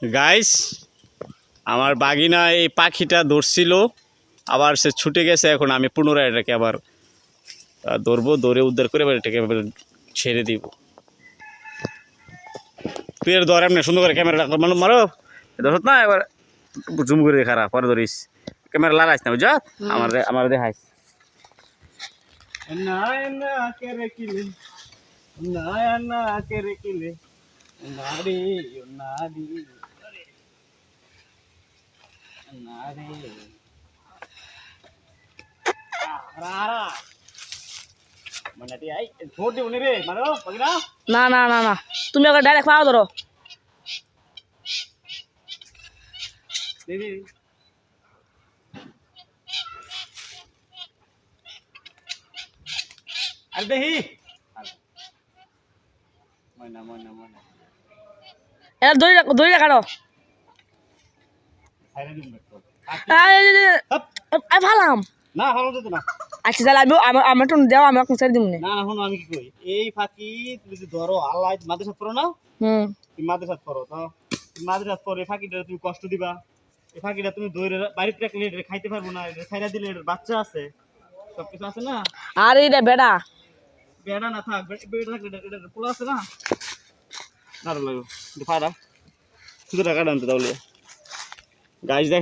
Guys আমার বাগিনা এই পাখিটা ধরছিল, আবার সে ছুটে গেছে। এখন আমি পুনরায় এটাকে আবার ধরবো, ধরে উদ্ধার করে এবার এটাকে ছেড়ে দিব। তুই এর ধর এমনি সুন্দর করে ক্যামেরা মারো ধর না, এবার জুম করে খারাপ পরে ধরিস, ক্যামেরা লাগাইস না বুঝা, আমার দেখাইস না না কে কিলে না না কে কিলে নারী নারী নারী রারা মানে তুই আই ছোট দিবনি রে মারো বাগিনা। না না না না, তুমি আগে ডাইরেক্ট পাও ধরো। দিদি আর দেখি ময়না ময়না ময়না এটা দড়ি কাটো। ছাইরা দিন দেখো ভালাম না ভালো দিত না। আচ্ছা তাহলে আমি একটু দেওয়া, আমি এখন ছেড়ে দিব না। না না শোনো আমি কি কই, এই ফাঁকি তুমি যদি ধরো আল্লাহ মাদ্রাসা পড়ো না, তুমি মাদ্রাসা পড়ো তো, তুমি মাদ্রাসা পড়ো এই ফাঁকিটা তুমি কষ্ট দিবা, এই ফাঁকিটা তুমি দৌড়ে বাড়িতে রাখলে এটা খাইতে পারবো না, এটা ছাইরা দিলে এটার বাচ্চা আছে, সব কিছু আছে না। আর এটা বেড়া বেড়া না থাক, বেড়া থাকলে এটা পোলা আছে না, না লাগবে ফাড়া শুধু টাকাটা আনতে তাহলে গাছ দেখে।